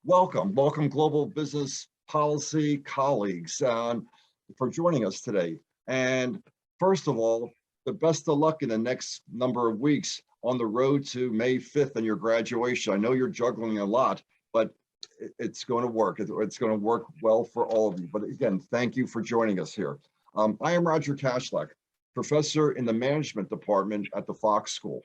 Welcome global business policy colleagues for joining us today. And first of all, the best of luck in the next number of weeks on the road to May 5th and your graduation. I know you're juggling a lot, but it's going to work. It's going to work well for all of you. But again, thank you for joining us here. I am Roger Kashlak, professor in the management department at the Fox School.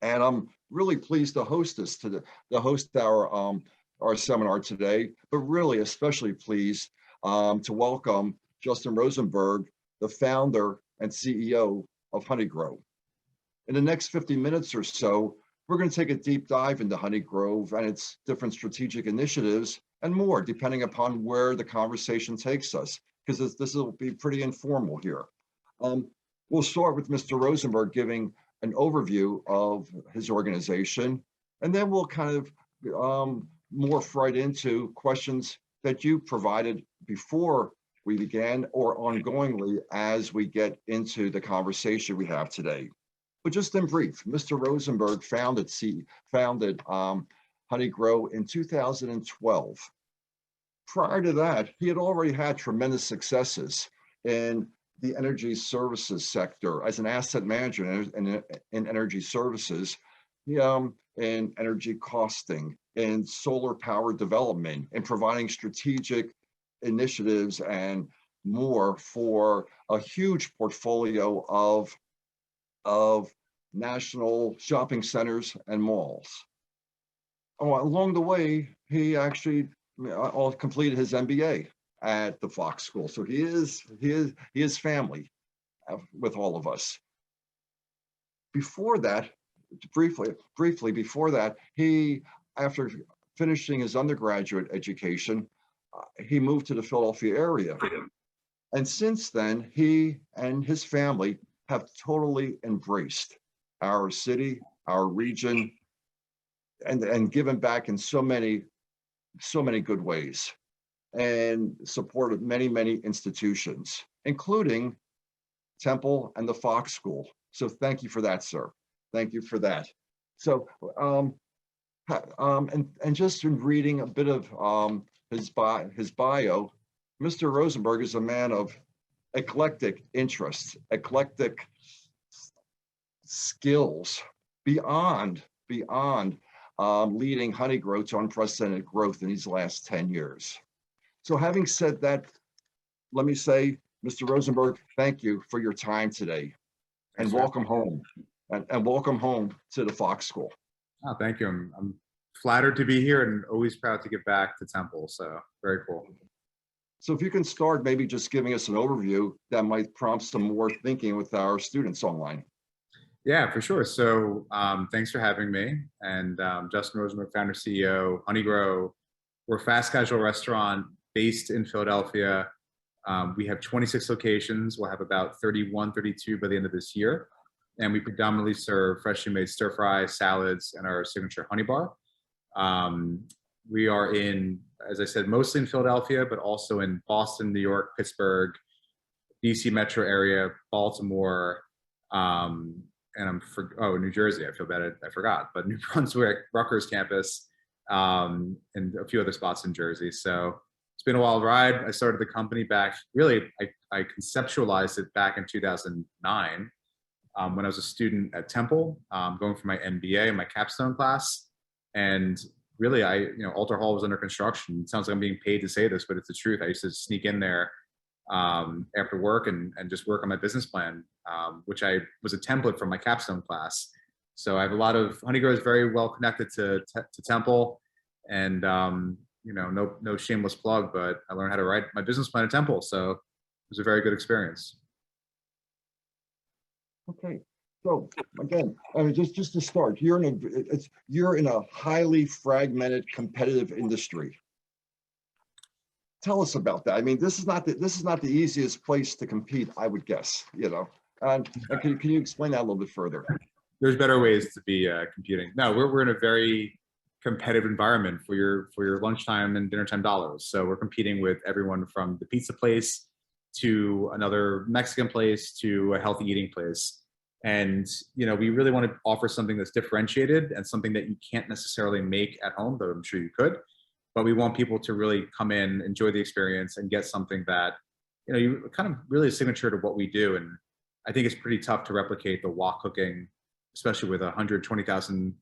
And I'm really pleased to host this to host our seminar today, but really especially pleased to welcome Justin Rosenberg, the founder and CEO of Honeygrow. In the next 50 minutes or so, we're going to take a deep dive into Honeygrow and its different strategic initiatives and more, depending upon where the conversation takes us, because this will be pretty informal here. We'll start with Mr. Rosenberg giving an overview of his organization, and then we'll kind of morph right into questions that you provided before we began or ongoingly as we get into the conversation we have today. But just in brief, Mr. Rosenberg founded Honeygrow in 2012. Prior to that, he had already had tremendous successes in the energy services sector as an asset manager in energy services, in energy costing, in solar power development, and providing strategic initiatives and more for a huge portfolio of national shopping centers and malls. Along the way, he actually completed his MBA at the Fox School. So he is family with all of us. Before that, briefly before that, after finishing his undergraduate education, he moved to the Philadelphia area. And since then, he and his family have totally embraced our city, our region, and given back in so many good ways, and supported many institutions, including Temple and the Fox School. So thank you for that, sir. Thank you for that. So, and just in reading a bit of his bio, Mr. Rosenberg is a man of eclectic interests, eclectic skills, beyond leading Honeygrow to unprecedented growth in these last 10 years. So having said that, let me say, Mr. Rosenberg, thank you for your time today, and welcome home, and welcome home to the Fox School. Oh, thank you. I'm flattered to be here and always proud to get back to Temple. So very cool. So if you can start maybe just giving us an overview that might prompt some more thinking with our students online. Yeah, for sure. So thanks for having me. And Justin Rosenberg, founder, CEO, Honeygrow. We're a fast casual restaurant based in Philadelphia. We have 26 locations. We'll have about 31, 32 by the end of this year. And we predominantly serve freshly made stir fry, salads, and our signature honey bar. We are in, as I said, mostly in Philadelphia, but also in Boston, New York, Pittsburgh, DC metro area, Baltimore, and New Jersey. I feel bad, I forgot, but New Brunswick, Rutgers campus, and a few other spots in Jersey. So it's been a wild ride. I started the company back, really, I conceptualized it back in 2009 when I was a student at Temple, going for my MBA and my capstone class. And really, Alter Hall was under construction. It sounds like I'm being paid to say this, but it's the truth. I used to sneak in there after work and just work on my business plan, which I was a template from my capstone class. So I have a lot of, Honeygrow is very well connected to Temple, and no shameless plug, but I learned how to write my business plan at Temple. So it was a very good experience. Okay, so again, just to start, you're in a highly fragmented, competitive industry. Tell us about that. I mean, this is not the easiest place to compete, I would guess. And can you explain that a little bit further? There's better ways to be competing. No, we're in a very competitive environment for your lunchtime and dinner time dollars. So we're competing with everyone from the pizza place to another Mexican place to a healthy eating place. And we really want to offer something that's differentiated and something that you can't necessarily make at home, though I'm sure you could. but we want people to really come in, enjoy the experience, and get something that, you kind of really is signature to what we do. And I think it's pretty tough to replicate the wok cooking, especially with 120,000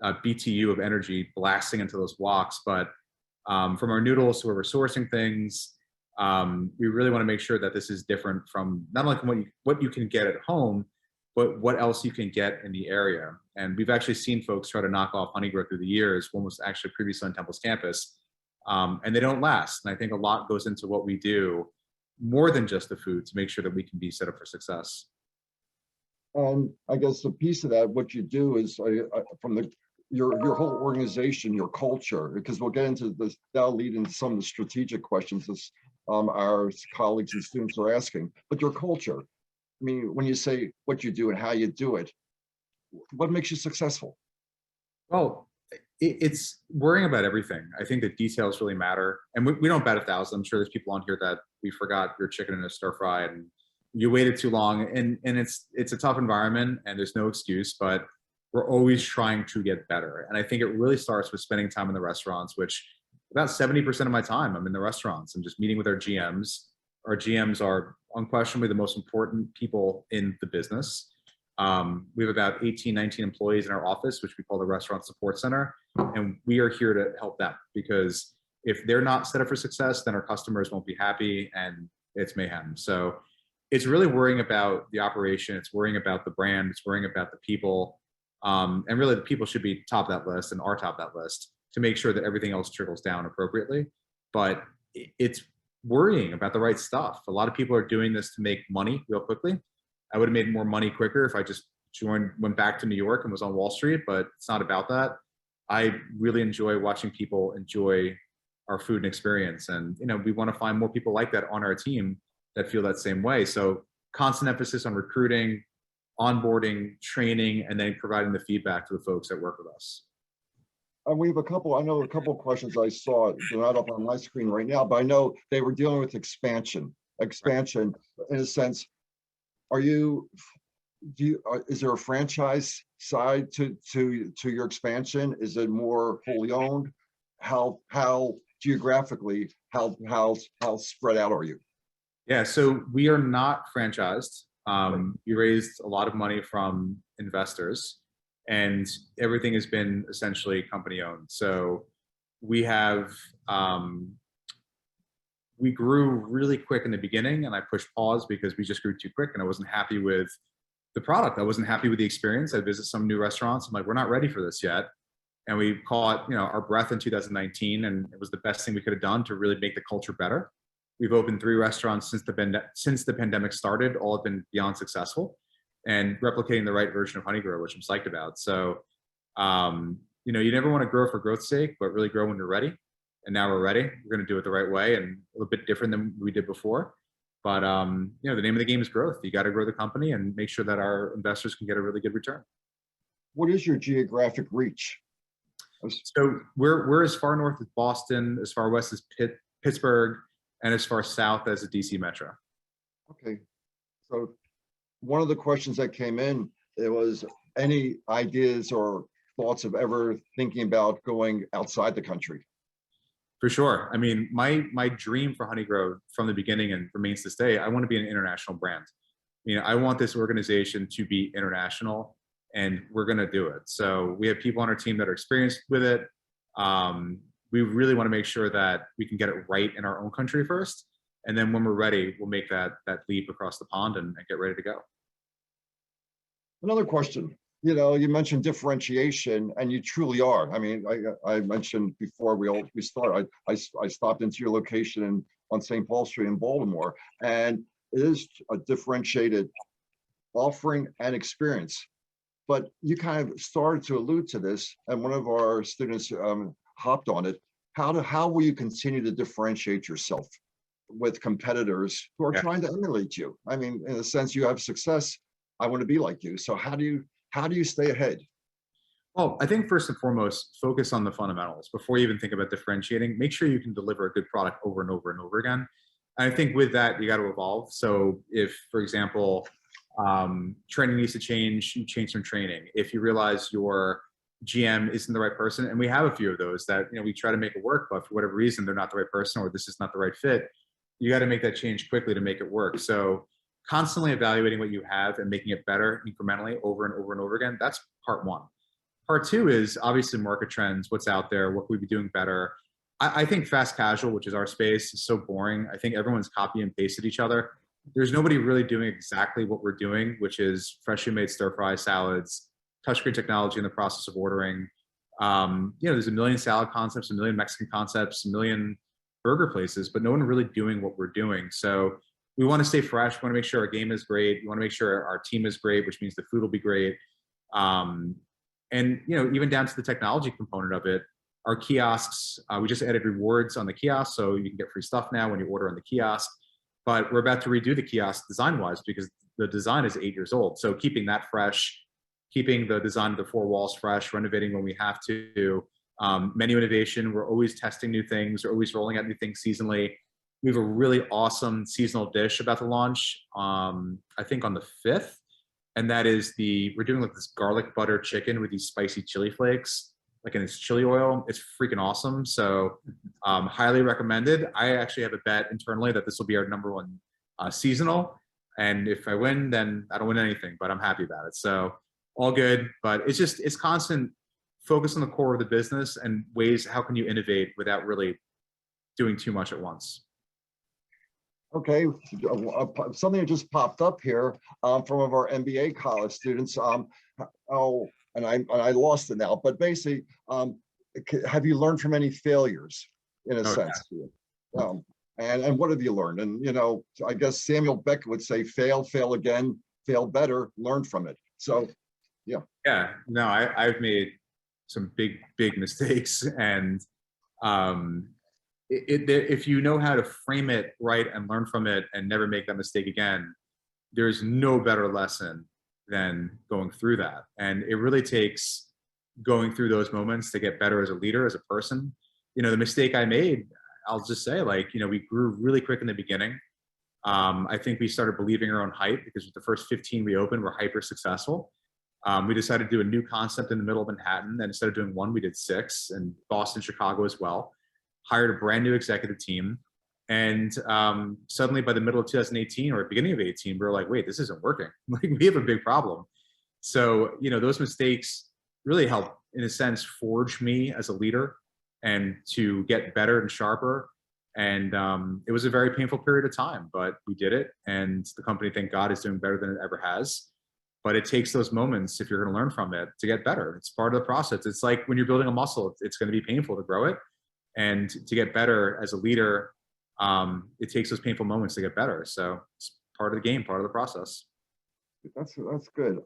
BTU of energy blasting into those woks. But from our noodles to where we're sourcing things, we really want to make sure that this is different from not only from what you can get at home, but what else you can get in the area. And we've actually seen folks try to knock off Honeygrow through the years. One was actually previously on Temple's campus, and they don't last. And I think a lot goes into what we do, more than just the food, to make sure that we can be set up for success. And I guess a piece of that, what you do is from your whole organization, your culture, because we'll get into this, that'll lead into some of the strategic questions as our colleagues and students are asking, but your culture. I mean, when you say what you do and how you do it, what makes you successful? Well, it's worrying about everything. I think the details really matter. And we don't bat 1,000. I'm sure there's people on here that we forgot your chicken in a stir fry and you waited too long. And it's a tough environment and there's no excuse, but we're always trying to get better. And I think it really starts with spending time in the restaurants, which about 70% of my time I'm in the restaurants and just meeting with our GMs. Our GMs are unquestionably the most important people in the business. We have about 18, 19 employees in our office, which we call the Restaurant Support Center. And we are here to help them, because if they're not set up for success, then our customers won't be happy and it's mayhem. So it's really worrying about the operation. It's worrying about the brand. It's worrying about the people. And really the people should be top of that list and are top of that list to make sure that everything else trickles down appropriately. But it's worrying about the right stuff. A lot of people are doing this to make money real quickly. I would have made more money quicker if I just went back to New York and was on Wall Street, but it's not about that. I really enjoy watching people enjoy our food and experience. And, we want to find more people like that on our team that feel that same way. So constant emphasis on recruiting, onboarding, training, and then providing the feedback to the folks that work with us. We have I know a couple of questions I saw. They're not up on my screen right now, but I know they were dealing with expansion in a sense. Is there a franchise side to your expansion? Is it more wholly owned? How geographically, how spread out are you? Yeah, so we are not franchised. We raised a lot of money from investors, and everything has been essentially company owned. So we have, we grew really quick in the beginning, and I pushed pause because we just grew too quick and I wasn't happy with the product. I wasn't happy with the experience. I visit some new restaurants. I'm like, we're not ready for this yet. And we caught, our breath in 2019, and it was the best thing we could have done to really make the culture better. We've opened 3 restaurants since the pandemic started. All have been beyond successful, and replicating the right version of Honeygrow, which I'm psyched about. So, you never want to grow for growth's sake, but really grow when you're ready. And now we're ready. We're going to do it the right way and a little bit different than we did before. But, the name of the game is growth. You got to grow the company and make sure that our investors can get a really good return. What is your geographic reach? So we're as far north as Boston, as far west as Pittsburgh, and as far south as the DC Metro. Okay. So one of the questions that came in, it was any ideas or thoughts of ever thinking about going outside the country? For sure. I mean, my dream for Honeygrow from the beginning, and remains to stay, I want to be an international brand. I want this organization to be international, and we're going to do it. So we have people on our team that are experienced with it. We really want to make sure that we can get it right in our own country first. And then when we're ready, we'll make that leap across the pond and get ready to go. Another question. You mentioned differentiation, and you truly are. I mean, I mentioned before we start, I stopped into your location on St. Paul Street in Baltimore, and it is a differentiated offering and experience. But you kind of started to allude to this, and one of our students hopped on it. How will you continue to differentiate yourself with competitors who are trying to emulate you? I mean, in a sense, you have success. I want to be like you. So how do you stay ahead? Well, I think first and foremost, focus on the fundamentals before you even think about differentiating. Make sure you can deliver a good product over and over and over again. And I think with that, you got to evolve. So if, for example, training needs to change, you change some training. If you realize your GM isn't the right person. And we have a few of those that, we try to make it work, but for whatever reason, they're not the right person, or this is not the right fit. You got to make that change quickly to make it work. So constantly evaluating what you have and making it better incrementally over and over and over again. That's part one. Part two is obviously market trends, what's out there, what could we be doing better. I think fast casual, which is our space, is so boring. I think everyone's copy and pasted each other. There's nobody really doing exactly what we're doing, which is freshly made stir fry salads, touchscreen technology in the process of ordering. There's a million salad concepts, a million Mexican concepts, a million burger places, but no one really doing what we're doing. So we want to stay fresh. We want to make sure our game is great. We want to make sure our team is great, which means the food will be great. And even down to the technology component of it, our kiosks, we just added rewards on the kiosk, so you can get free stuff now when you order on the kiosk. But we're about to redo the kiosk design-wise because the design is 8 years old. So keeping that fresh, keeping the design of the four walls fresh, renovating when we have to. Menu innovation, we're always testing new things. We're always rolling out new things seasonally. We have a really awesome seasonal dish about to launch, I think on the 5th. And that is we're doing like this garlic butter chicken with these spicy chili flakes, like in this chili oil. It's freaking awesome. So highly recommended. I actually have a bet internally that this will be our #1 seasonal. And if I win, then I don't win anything, but I'm happy about it. So all good, but it's constant focus on the core of the business and ways, how can you innovate without really doing too much at once? Okay, something that just popped up here from one of our MBA college students. And I lost it now, but basically, have you learned from any failures in a sense? And what have you learned? And I guess Samuel Beckett would say, fail again, fail better, learn from it. So, yeah. Yeah, no, I've made some big mistakes, and if you know how to frame it right and learn from it and never make that mistake again, there's no better lesson than going through that. And it really takes going through those moments to get better as a leader, as a person. The mistake I made, I'll just say, we grew really quick in the beginning. I think we started believing our own hype because with the first 15 we opened, we're hyper successful. We decided to do a new concept in the middle of Manhattan. And instead of doing one, we did 6, and Boston, Chicago as well. Hired a brand new executive team. And suddenly by the middle of 2018 or beginning of 18, we were like, wait, this isn't working. We have a big problem. So, those mistakes really helped, in a sense, forge me as a leader and to get better and sharper. And it was a very painful period of time, but we did it. And the company, thank God, is doing better than it ever has. But it takes those moments, if you're going to learn from it, to get better. It's part of the process. It's like when you're building a muscle, it's going to be painful to grow it. And to get better as a leader, it takes those painful moments to get better. So it's part of the game, part of the process. That's good.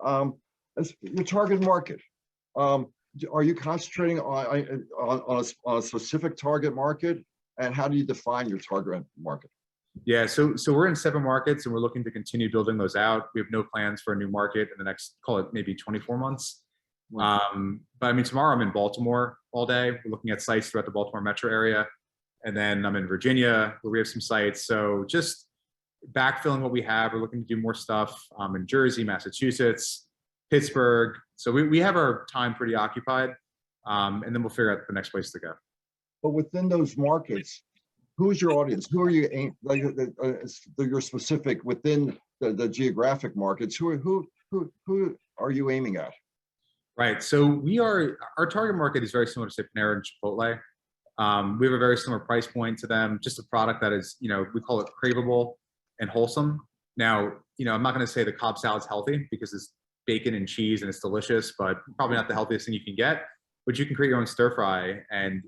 As your target market, are you concentrating on a specific target market? And how do you define your target market? Yeah, so we're in 7 markets, and we're looking to continue building those out. We have no plans for a new market in the next, call it maybe 24 months. But I mean, tomorrow I'm in Baltimore all day. We're looking at sites throughout the Baltimore metro area. And then I'm in Virginia, where we have some sites. So just backfilling what we have. We're looking to do more stuff in Jersey, Massachusetts, Pittsburgh. So we have our time pretty occupied. And then we'll figure out the next place to go. But within those markets, who's your audience? Who are you you're specific within the geographic markets? Who are you aiming at? Right. So our target market is very similar to, say, Panera and Chipotle. We have a very similar price point to them, just a product that is, we call it craveable and wholesome. Now, I'm not going to say the Cobb salad's healthy because it's bacon and cheese and it's delicious, but probably not the healthiest thing you can get. But you can create your own stir fry and,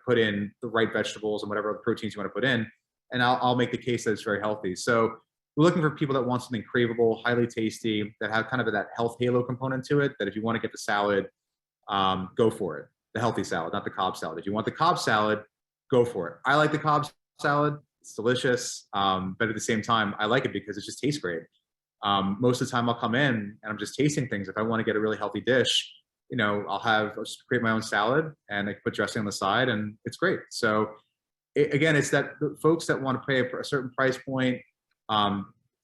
put in the right vegetables and whatever proteins you want to put in. And I'll make the case that it's very healthy. So we're looking for people that want something craveable, highly tasty, that have kind of that health halo component to it, that if you want to get the salad, go for it. The healthy salad, not the Cobb salad. If you want the Cobb salad, go for it. I like the Cobb salad. It's delicious. But at the same time, I like it because it just tastes great. Most of the time I'll come in and I'm just tasting things. If I want to get a really healthy dish, I'll just create my own salad and I put dressing on the side and it's great. So again, it's that the folks that want to pay a certain price point,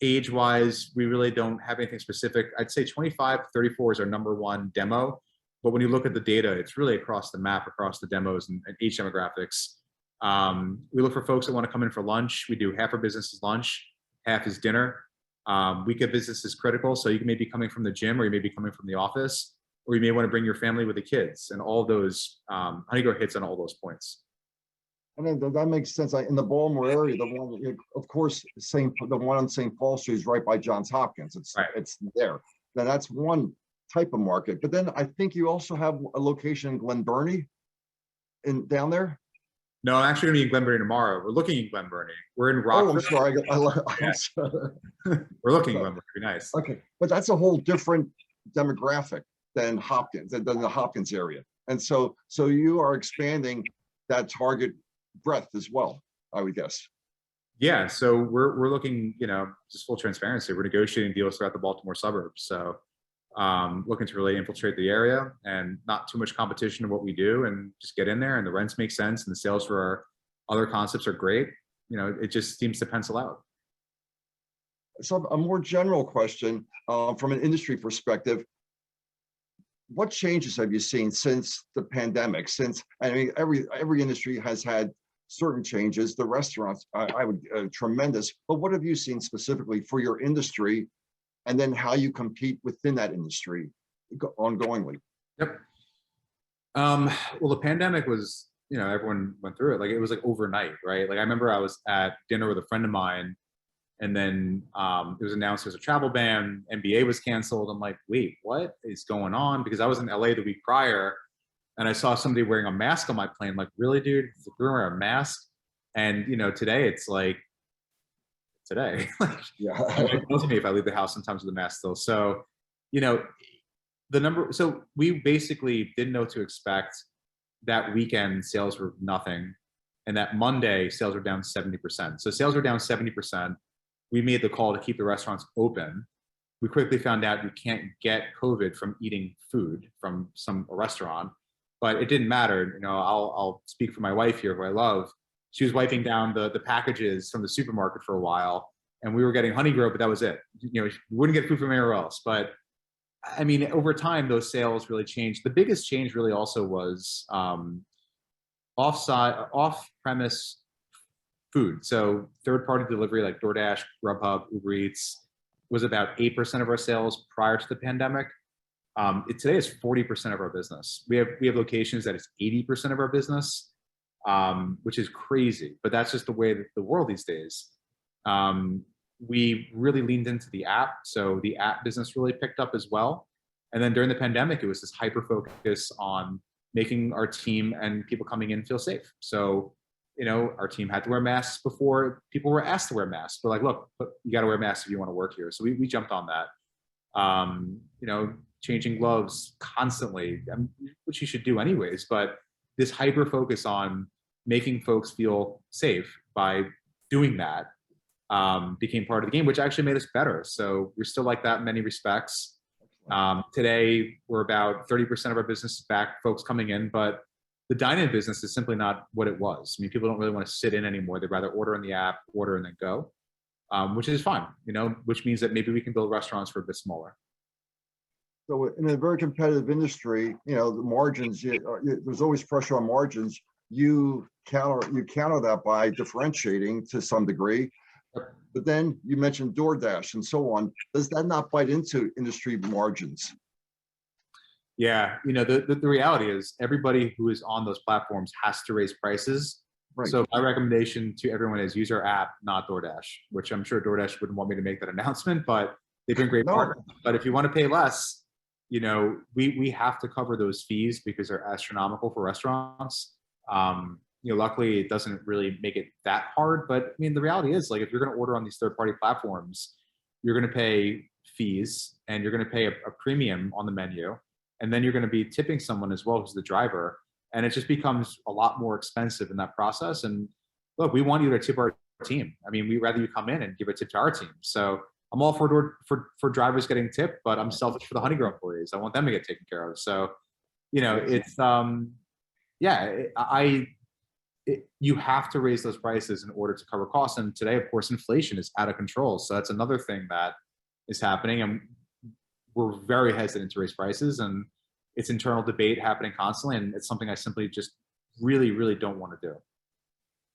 age-wise, we really don't have anything specific. I'd say 25 to 34 is our #1 demo. But when you look at the data, it's really across the map, across the demos and age demographics. We look for folks that want to come in for lunch. We do half our business is lunch, half is dinner. Weekend business is critical. So you may be coming from the gym, or you may be coming from the office, or you may want to bring your family with the kids, and all those Honeygrow hits on all those points. And then that makes sense. In the Baltimore area, the one, of course, the one on St. Paul Street is right by Johns Hopkins. It's there. Now that's one type of market. But then I think you also have a location in Glen Burnie, down there. No, I'm actually going to be in Glen Burnie tomorrow. We're looking in Glen Burnie. We're in Rockford. Oh, I'm sorry. Yeah. I'm sorry. We're looking in Glen Burnie. Nice. Okay, but that's a whole different demographic than the Hopkins area. And so you are expanding that target breadth as well, I would guess. Yeah, so we're looking, just full transparency. We're negotiating deals throughout the Baltimore suburbs. So looking to really infiltrate the area, and not too much competition in what we do, and just get in there, and the rents make sense, and the sales for our other concepts are great. It just seems to pencil out. So a more general question, from an industry perspective, what changes have you seen since the pandemic? Every industry has had certain changes. The restaurants, I would tremendous. But what have you seen specifically for your industry, and then how you compete within that industry ongoingly? Yep. Well, the pandemic was, everyone went through it. Like, it was like overnight, right? Like, I remember I was at dinner with a friend of mine, and then it was announced there's a travel ban, NBA was canceled. I'm like, wait, what is going on? Because I was in LA the week prior, and I saw somebody wearing a mask on my plane. Like, really, dude? You're wearing a mask? And today it's like, today. Like, Yeah. it kills me if I leave the house sometimes with a mask still. So, so we basically didn't know what to expect. That weekend sales were nothing, and that Monday sales were down 70%. So sales were down 70%. We made the call to keep the restaurants open. We quickly found out you can't get COVID from eating food from a restaurant, but it didn't matter. I'll speak for my wife here, who I love. She was wiping down the packages from the supermarket for a while, and we were getting Honeygrow, but that was it. We wouldn't get food from anywhere else. But I mean, over time, those sales really changed. The biggest change really also was off-premise food. So third-party delivery like DoorDash, Grubhub, Uber Eats was about 8% of our sales prior to the pandemic. Today is 40% of our business. We have locations that it's 80% of our business, which is crazy, but that's just the way that the world these days. We really leaned into the app, so the app business really picked up as well. And then during the pandemic, it was this hyper focus on making our team and people coming in feel safe. So, our team had to wear masks before people were asked to wear masks. We're like, look, you got to wear masks if you want to work here. So we jumped on that. Changing gloves constantly, which you should do anyways. But this hyper focus on making folks feel safe by doing that became part of the game, which actually made us better. So we're still like that in many respects. Today, we're about 30% of our business is back, folks coming in, but the dine-in business is simply not what it was. I mean, people don't really want to sit in anymore. They'd rather order in the app, order and then go, which is fine, which means that maybe we can build restaurants for a bit smaller. So in a very competitive industry, the margins, there's always pressure on margins. You counter that by differentiating to some degree. But then you mentioned DoorDash and so on. Does that not bite into industry margins? Yeah, the reality is everybody who is on those platforms has to raise prices. Right. So my recommendation to everyone is use our app, not DoorDash, which I'm sure DoorDash wouldn't want me to make that announcement, but they've been great partners. But if you want to pay less, we have to cover those fees because they're astronomical for restaurants. Luckily it doesn't really make it that hard, but I mean, the reality is, like, if you're going to order on these third-party platforms, you're going to pay fees and you're going to pay a premium on the menu. And then you're going to be tipping someone as well, who's the driver. And it just becomes a lot more expensive in that process. And look, we want you to tip our team. I mean, we'd rather you come in and give a tip to our team. So I'm all for drivers getting tipped, but I'm selfish for the Honeygrow employees. I want them to get taken care of. So, it's, you have to raise those prices in order to cover costs. And today, of course, inflation is out of control. So that's another thing that is happening. And we're very hesitant to raise prices. And, it's internal debate happening constantly, and it's something I simply just really, really don't want to do.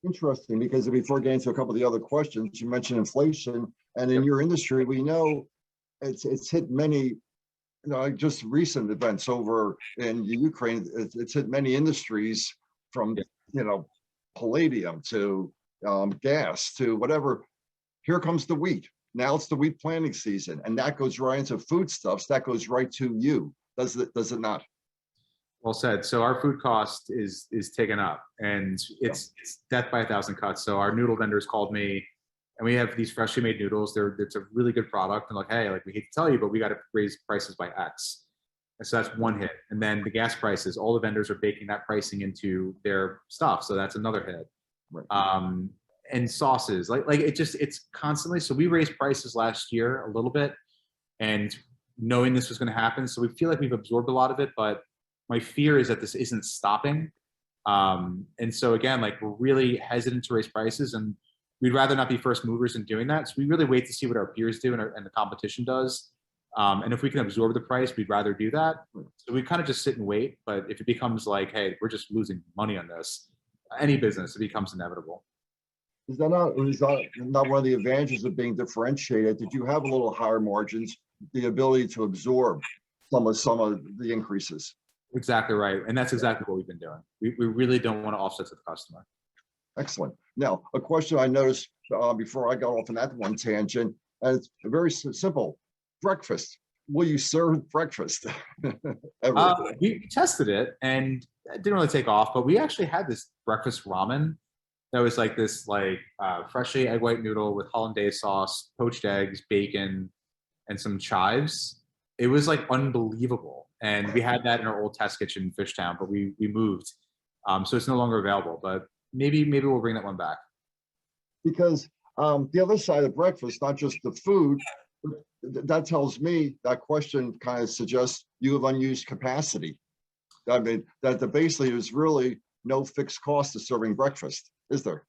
Interesting, because before getting to a couple of the other questions, you mentioned inflation, and in your industry, we know it's hit many, just recent events over in Ukraine. It's hit many industries, from palladium to gas to whatever. Here comes the wheat. Now it's the wheat planting season, and that goes right into foodstuffs. That goes right to you. Does it not? Well said. So our food cost is taken up, and it's death by a thousand cuts. So our noodle vendors called me, and we have these freshly made noodles. It's a really good product, and like, hey, like, we hate to tell you, but we got to raise prices by X. And so that's one hit. And then the gas prices, all the vendors are baking that pricing into their stuff, so that's another hit. Right. And sauces, it's constantly. So we raised prices last year a little bit, and knowing this was going to happen, so we feel like we've absorbed a lot of it, but my fear is that this isn't stopping. And so again, like, we're really hesitant to raise prices, and we'd rather not be first movers in doing that. So we really wait to see what our peers do and the competition does. And if we can absorb the price, we'd rather do that. So we kind of just sit and wait. But if it becomes like, hey, we're just losing money on this, any business, it becomes inevitable. Is that not one of the advantages of being differentiated? Did you have a little higher margins, the ability to absorb some of the increases? Exactly right. And that's exactly what we've been doing. We really don't want to offset to the customer. Excellent. Now, a question I noticed before I got off on that one tangent, and it's very simple. Breakfast. Will you serve breakfast? We tested it, and it didn't really take off, but we actually had this breakfast ramen that was like this, freshly egg white noodle with hollandaise sauce, poached eggs, bacon, and some chives. It was like unbelievable. And we had that in our old test kitchen in Fishtown, but we moved. So it's no longer available, but maybe we'll bring that one back. Because the other side of breakfast, not just the food, that tells me, that question kind of suggests you have unused capacity. I mean, that basically is really no fixed cost to serving breakfast, is there?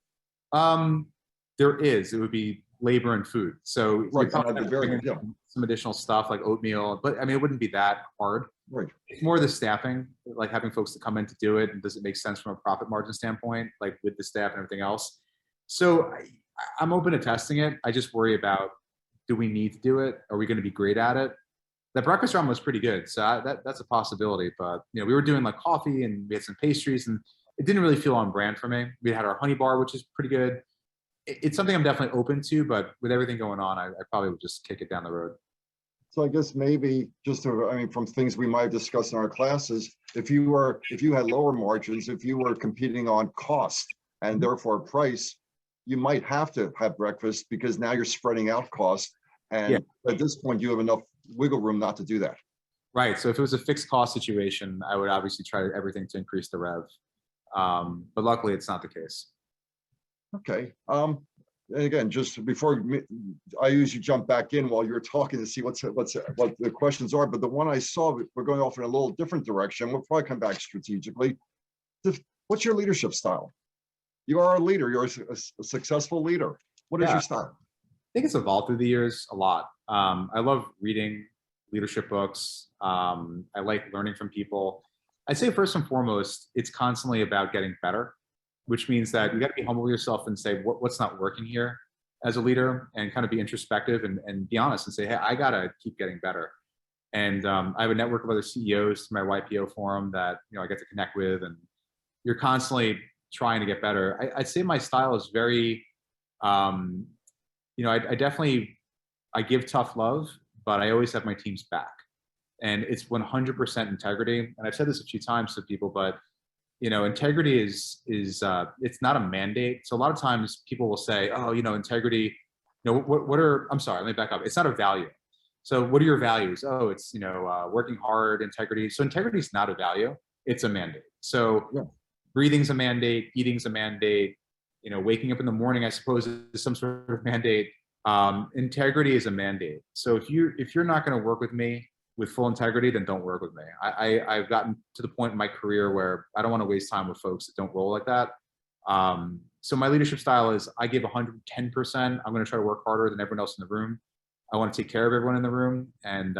There is. It would be labor and food. So right, some additional stuff like oatmeal, but I mean, it wouldn't be that hard. Right. It's more the staffing, like having folks to come in to do it, and does it make sense from a profit margin standpoint, like with the staff and everything else. So I'm open to testing it. I just worry about, do we need to do it? Are we going to be great at it? The breakfast ramen was pretty good, so that's a possibility. But we were doing like coffee, and we had some pastries, and it didn't really feel on brand for me. We had our honey bar, which is pretty good. It's something I'm definitely open to, but with everything going on, I probably would just kick it down the road. So I guess maybe from things we might have discussed in our classes, if you had lower margins, if you were competing on cost and therefore price, you might have to have breakfast, because now you're spreading out cost. And at this point, you have enough wiggle room not to do that. Right. So if it was a fixed cost situation, I would obviously try everything to increase the rev. But luckily, it's not the case. Okay. And again, just before I usually jump back in while you're talking to see what the questions are, but the one I saw, we're going off in a little different direction. We'll probably come back strategically. What's your leadership style? You are a leader. You're a successful leader. What is your style? I think it's evolved through the years a lot. I love reading leadership books. I like learning from people. I'd say first and foremost, it's constantly about getting better, which means that you got to be humble with yourself and say, what's not working here as a leader, and kind of be introspective and be honest and say, hey, I got to keep getting better. And I have a network of other CEOs through my YPO forum that I get to connect with, and you're constantly trying to get better. I'd say my style is very, I definitely, I give tough love, but I always have my team's back. And it's 100% integrity. And I've said this a few times to people, but integrity is it's not a mandate. So a lot of times people will say, oh, integrity, I'm sorry, let me back up. It's not a value. So what are your values? Oh, it's, working hard, integrity. So integrity is not a value, it's a mandate. So breathing's a mandate, eating's a mandate, waking up in the morning, I suppose, is some sort of mandate. Integrity is a mandate. So if you're not going to work with me with full integrity, then don't work with me. I've gotten to the point in my career where I don't want to waste time with folks that don't roll like that. So my leadership style is I give 110%. I'm going to try to work harder than everyone else in the room. I want to take care of everyone in the room, and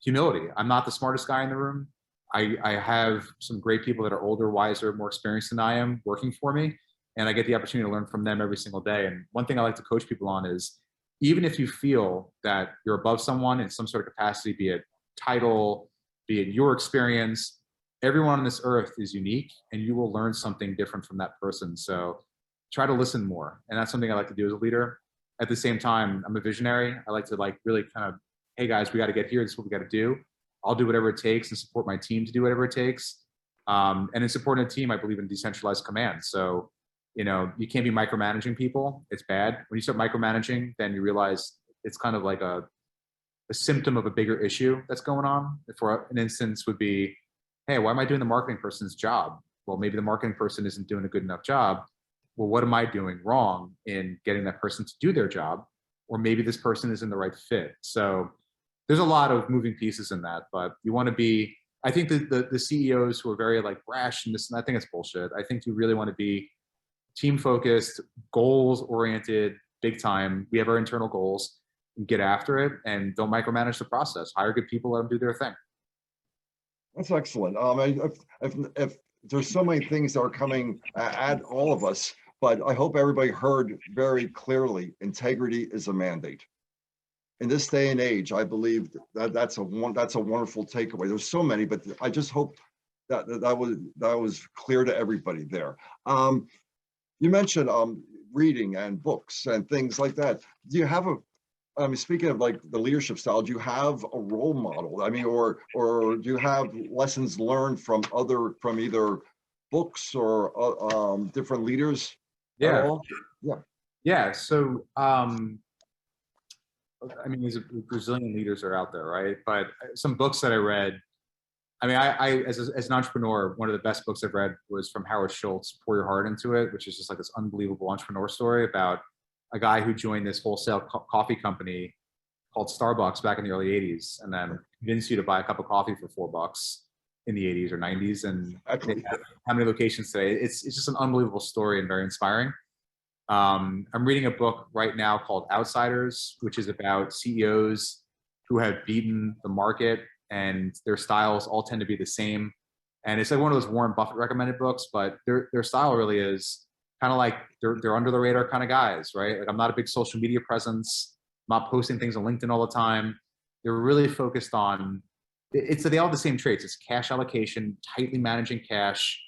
humility. I'm not the smartest guy in the room. I have some great people that are older, wiser, more experienced than I am working for me. And I get the opportunity to learn from them every single day. And one thing I like to coach people on is, even if you feel that you're above someone in some sort of capacity, be it title, be it your experience, everyone on this earth is unique and you will learn something different from that person. So try to listen more. And that's something I like to do as a leader. At the same time, I'm a visionary. I like to really kind of, hey guys, we got to get here. This is what we got to do. I'll do whatever it takes and support my team to do whatever it takes. And in supporting a team, I believe in decentralized command. So, you can't be micromanaging people. It's bad. When you start micromanaging, then you realize it's kind of like a symptom of a bigger issue that's going on. For an instance would be, hey, why am I doing the marketing person's job? Well, maybe the marketing person isn't doing a good enough job. Well, what am I doing wrong in getting that person to do their job? Or maybe this person isn't the right fit. So there's a lot of moving pieces in that, but you want to be, I think the CEOs who are very like brash and this, and I think it's bullshit. I think you really want to be team focused, goals oriented, big time. We have our internal goals, and get after it, and don't micromanage the process. Hire good people, let them do their thing. That's excellent. If there's so many things that are coming at all of us, but I hope everybody heard very clearly, integrity is a mandate. In this day and age, I believe that's a wonderful takeaway. There's so many, but I just hope that was clear to everybody there. You mentioned reading and books and things like that. Do you have speaking of like the leadership style, do you have a role model? I mean, or do you have lessons learned from either books or different leaders at all? Yeah. So, these Brazilian leaders are out there, right? But some books that I read, I as an entrepreneur, one of the best books I've read was from Howard Schultz, Pour Your Heart Into It, which is just like this unbelievable entrepreneur story about a guy who joined this wholesale coffee company called Starbucks back in the early 80s, and then convinced you to buy a cup of coffee for $4 in the 80s or 90s. And how many locations today? It's just an unbelievable story and very inspiring. I'm reading a book right now called Outsiders, which is about CEOs who have beaten the market, and their styles all tend to be the same. And it's like one of those Warren Buffett recommended books, but their style really is kind of like they're under the radar kind of guys, right? Like, I'm not a big social media presence. I'm not posting things on LinkedIn all the time. They're really focused on, they all have the same traits. It's cash allocation, tightly managing cash,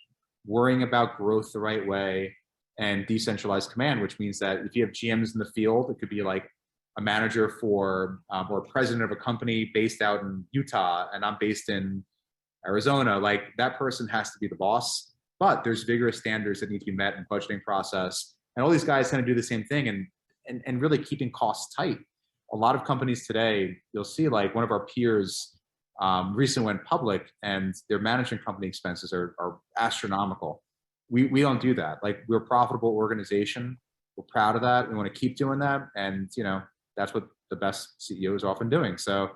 worrying about growth the right way, and decentralized command, which means that if you have GMs in the field, it could be like a manager for or a president of a company based out in Utah, and I'm based in Arizona. Like, that person has to be the boss, but there's vigorous standards that need to be met in budgeting process. And all these guys kind of do the same thing, and really keeping costs tight. A lot of companies today, you'll see like one of our peers recently went public, and their management company expenses are astronomical. We don't do that. Like, we're a profitable organization. We're proud of that. We want to keep doing that. And, that's what the best CEOs are often doing. So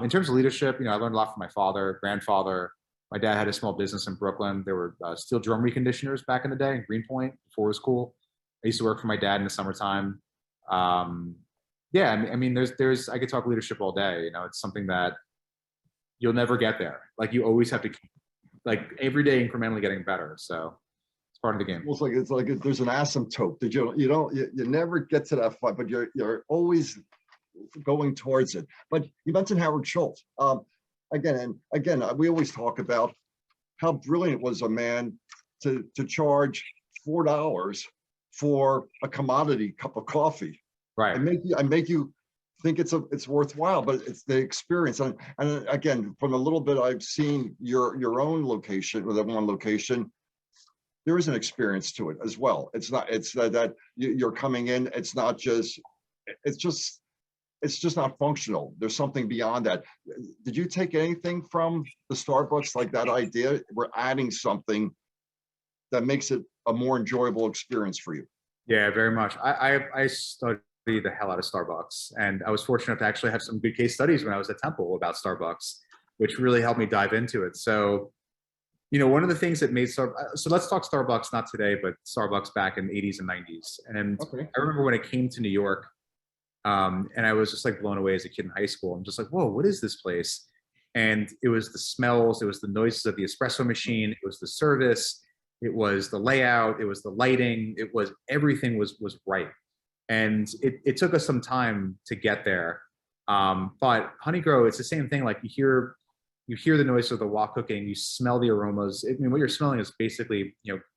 in terms of leadership, I learned a lot from my father, grandfather. My dad had a small business in Brooklyn. There were steel drum reconditioners back in the day in Greenpoint before it was cool. I used to work for my dad in the summertime. There's I could talk leadership all day. It's something that you'll never get there. Like, you always have to keep, like, every day incrementally getting better. So it's part of the game. It's like there's an asymptote that you never get to that point, but you're always going towards it. But you mentioned Howard Schultz. Again, we always talk about how brilliant was a man to charge $4 for a commodity cup of coffee. Right. I make you think it's worthwhile, but it's the experience. And again, from a little bit I've seen your own location, or that one location, there is an experience to it as well. It's that you're coming in. It's just not functional. There's something beyond that. Did you take anything from the Starbucks, like that idea? We're adding something that makes it a more enjoyable experience for you. Yeah, very much. I studied the hell out of Starbucks, and I was fortunate to actually have some good case studies when I was at Temple about Starbucks, which really helped me dive into it. So, one of the things that made so let's talk Starbucks, not today, but Starbucks back in the 80s and 90s. And okay. I remember when it came to New York, and I was just like blown away as a kid in high school. I'm just like, whoa, what is this place? And it was the smells, it was the noises of the espresso machine, it was the service, it was the layout, it was the lighting, it was everything was right. And it took us some time to get there. But Honeygrow, it's the same thing. Like you hear the noise of the wok cooking, you smell the aromas. I mean, what you're smelling is basically,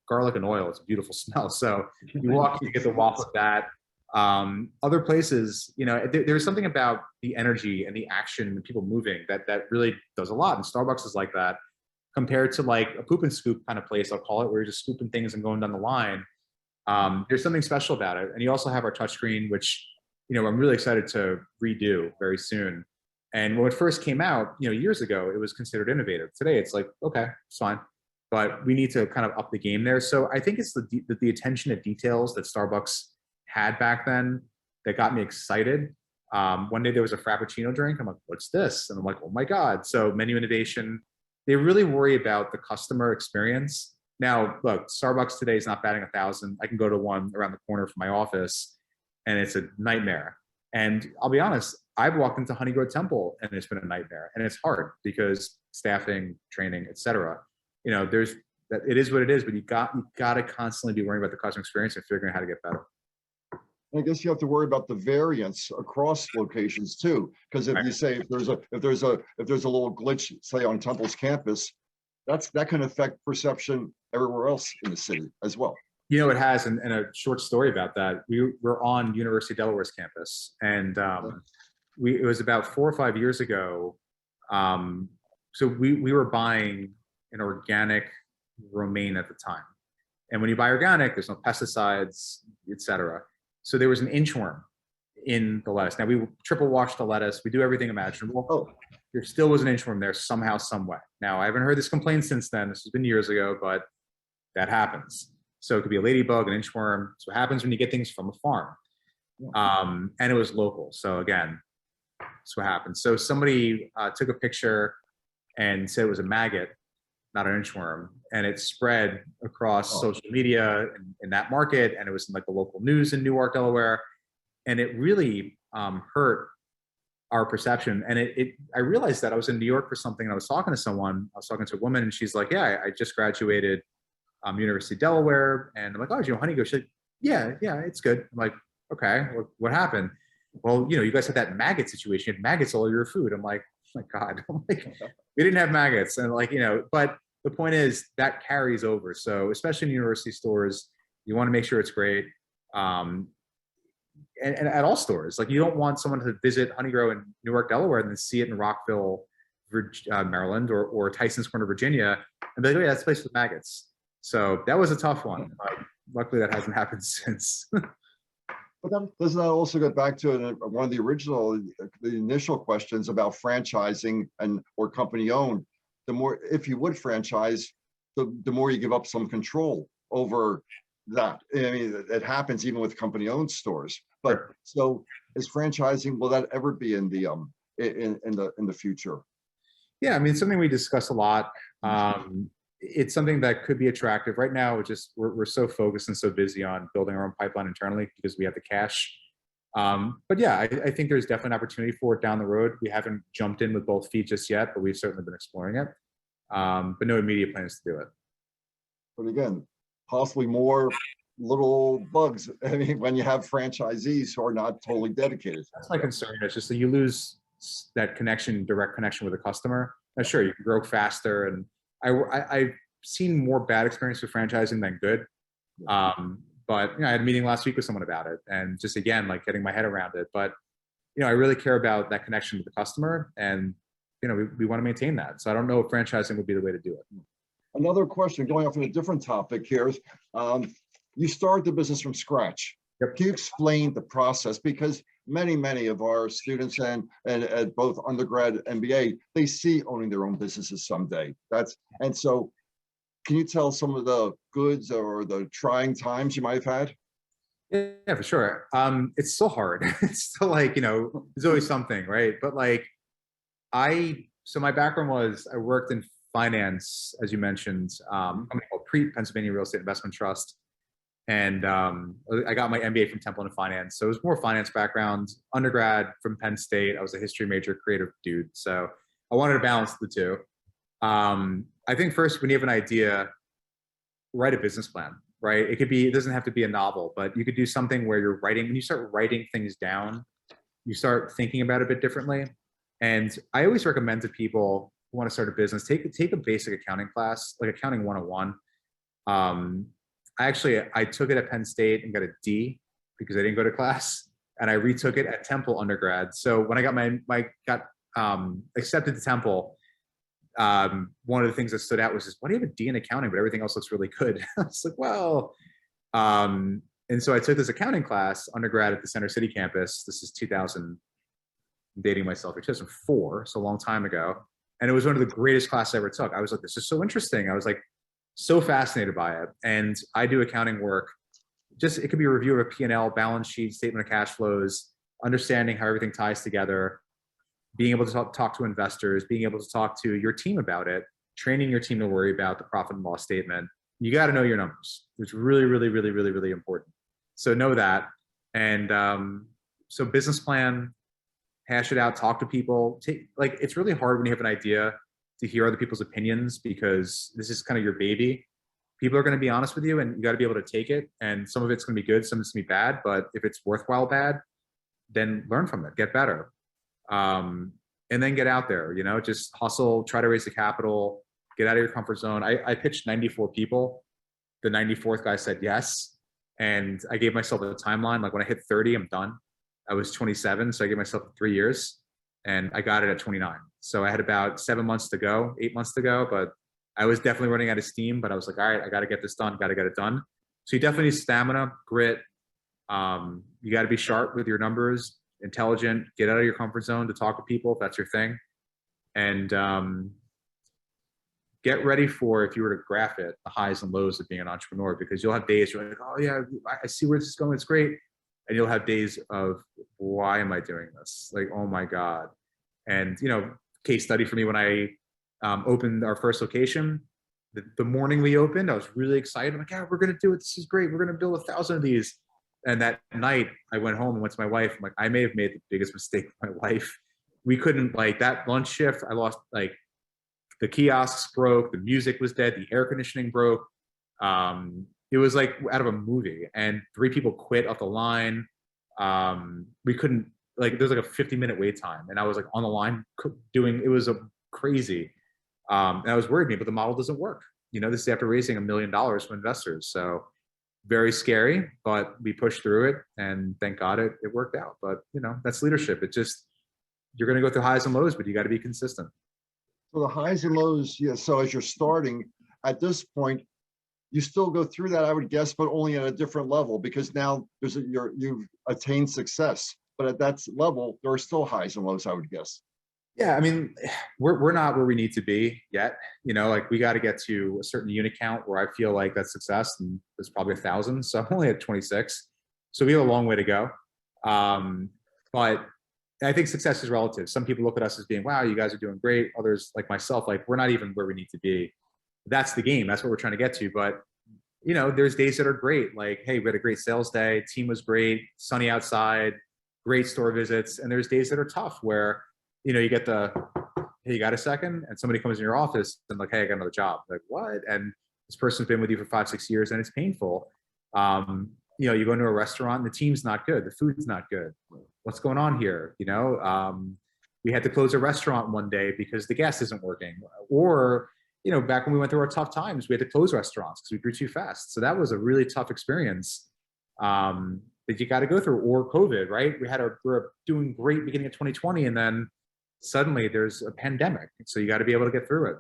garlic and oil. It's a beautiful smell. So you walk, you get the wok with that. Other places, there's something about the energy and the action and people moving that really does a lot. And Starbucks is like that compared to like a poop and scoop kind of place, I'll call it, where you're just scooping things and going down the line. There's something special about it. And you also have our touchscreen, which, I'm really excited to redo very soon. And when it first came out, years ago, it was considered innovative. Today, it's like, okay, it's fine. But we need to kind of up the game there. So I think it's the attention to details that Starbucks had back then that got me excited. One day there was a Frappuccino drink. I'm like, what's this? And I'm like, oh my God. So menu innovation, they really worry about the customer experience. Now, look, Starbucks today is not batting 1,000. I can go to one around the corner from my office and it's a nightmare. And I'll be honest, I've walked into Honeygrow Temple and it's been a nightmare. And it's hard because staffing, training, et cetera. There's that, it is what it is, but you got to constantly be worrying about the customer experience and figuring out how to get better. I guess you have to worry about the variance across locations too, because if you say if there's a little glitch, say on Temple's campus, that can affect perception everywhere else in the city as well. It has, and a short story about that. We're on University of Delaware's campus, and it was about 4 or 5 years ago. So we were buying an organic romaine at the time, and when you buy organic, there's no pesticides, etc. So there was an inchworm in the lettuce. Now we triple wash the lettuce. We do everything imaginable. Oh. There still was an inchworm there somehow, some way. Now I haven't heard this complaint since then. This has been years ago, but that happens. So it could be a ladybug, an inchworm. So it happens when you get things from a farm. And it was local. So again, that's what happens. So somebody took a picture and said it was a maggot, not an inchworm. And it spread across social media in that market. And it was in like the local news in Newark, Delaware. And it really hurt our perception. And I realized that I was in New York for something and I was talking to someone. I was talking to a woman and she's like, yeah, I just graduated University of Delaware. And I'm like, oh, Honeygrow? She's like, yeah, it's good. I'm like, okay, what happened? Well, you guys had that maggot situation. You had maggots all over your food. I'm like, oh my God. I'm like, we didn't have maggots. And like, but the point is that carries over. So especially in university stores, you want to make sure it's great. And at all stores, like you don't want someone to visit Honeygrow in Newark, Delaware, and then see it in Rockville, Maryland, or Tyson's Corner, Virginia, and be like, oh yeah, that's a place with maggots. So that was a tough one. Luckily, that hasn't happened since. But then doesn't that also get back to one of the initial questions about franchising or company owned? The more, if you would franchise, the more you give up some control over that. I mean, it happens even with company owned stores. But so is franchising, will that ever be in the future? Yeah, I mean, it's something we discuss a lot. It's something that could be attractive. Right now, we're so focused and so busy on building our own pipeline internally because we have the cash. But yeah, I think there's definitely an opportunity for it down the road. We haven't jumped in with both feet just yet, but we've certainly been exploring it. But no immediate plans to do it. But again, possibly more little bugs. I mean, when you have franchisees who are not totally dedicated. That's my concern. It's just that you lose that direct connection with the customer. Now, sure, you can grow faster, and I've seen more bad experience with franchising than good. But I had a meeting last week with someone about it, and just again, like getting my head around it. But I really care about that connection with the customer, and we want to maintain that. So I don't know if franchising would be the way to do it. Another question, going off on a different topic here, is you started the business from scratch. Yep. Can you explain the process? Because many of our students and at both undergrad and MBA, they see owning their own businesses someday. And so can you tell some of the goods or the trying times you might have had? Yeah, for sure. It's still hard. It's still like, there's always something, right? But like so my background was I worked in finance, as you mentioned, a company called Pennsylvania Real Estate Investment Trust. And I got my MBA from Temple in finance. So it was more finance background. Undergrad from Penn State. I was a history major, creative dude. So I wanted to balance the two. I think first, when you have an idea, write a business plan, right? It doesn't have to be a novel, but you could do something where when you start writing things down, you start thinking about it a bit differently. And I always recommend to people who want to start a business, take a basic accounting class, like accounting 101. I took it at Penn State and got a D because I didn't go to class, and I retook it at Temple undergrad. So when I got accepted to Temple, one of the things that stood out was just, why do you have a D in accounting, but everything else looks really good? I was like, well, and so I took this accounting class undergrad at the Center City campus. This is 2000, I'm dating myself, 2004, so a long time ago. And it was one of the greatest classes I ever took. I was like, this is so interesting. I was like, so fascinated by it. And I do accounting work. It could be a review of a P&L, balance sheet, statement of cash flows, understanding how everything ties together, being able to talk to investors, being able to talk to your team about it, training your team to worry about the profit and loss statement. You got to know your numbers. It's really, really, really, really, really important. So know that. And so business plan, hash it out, talk to people. It's really hard when you have an idea to hear other people's opinions, because this is kind of your baby. People are going to be honest with you, and you got to be able to take it. And some of it's going to be good, some of it's going to be bad. But if it's worthwhile bad, then learn from it, get better. And then get out there, just hustle, try to raise the capital, get out of your comfort zone. I pitched 94 people. The 94th guy said yes. And I gave myself a timeline. Like when I hit 30, I'm done. I was 27, so I gave myself 3 years, and I got it at 29. So I had about 7 months to go, 8 months to go, but I was definitely running out of steam. But I was like, all right, I got to get this done, got to get it done. So you definitely need stamina, grit. You got to be sharp with your numbers, intelligent, get out of your comfort zone to talk to people if that's your thing. And get ready for, if you were to graph it, the highs and lows of being an entrepreneur, because you'll have days you're like, oh yeah, I see where this is going, it's great. And you'll have days of, why am I doing this? Like, oh my God. And, case study for me, when I opened our first location, the morning we opened, I was really excited. I'm like, yeah, we're going to do it. This is great. We're going to build 1,000 of these. And that night I went home and went to my wife. I'm like, I may have made the biggest mistake of my life. We couldn't, that lunch shift, I lost, the kiosks broke, the music was dead, the air conditioning broke. It was like out of a movie, and 3 people quit off the line. We couldn't, there's like a 50-minute wait time, and I was like on the line it was crazy. And I was worried, but the model doesn't work. This is after raising $1 million from investors. So very scary, but we pushed through it, and thank God it worked out. But that's leadership. You're going to go through highs and lows, but you got to be consistent. So the highs and lows, yeah. So as you're starting at this point, you still go through that, I would guess, but only at a different level, because now you've attained success. But at that level, there are still highs and lows, I would guess. Yeah, I mean, we're not where we need to be yet. We got to get to a certain unit count where I feel like that's success, and there's probably 1,000. So I'm only at 26. So we have a long way to go. But I think success is relative. Some people look at us as being, wow, you guys are doing great. Others, like myself, we're not even where we need to be. That's the game. That's what we're trying to get to. But, there's days that are great. Like, hey, we had a great sales day. Team was great. Sunny outside. Great store visits. And there's days that are tough where, you get hey, you got a second? And somebody comes in your office and like, hey, I got another job. Like, what? And this person's been with you for 5-6 years, and it's painful. You go into a restaurant and the team's not good. The food's not good. What's going on here? We had to close a restaurant one day because the gas isn't working. Or, back when we went through our tough times, we had to close restaurants because we grew too fast. So that was a really tough experience that you got to go through. Or COVID, right? We were doing great beginning of 2020, and then suddenly there's a pandemic. So you got to be able to get through it.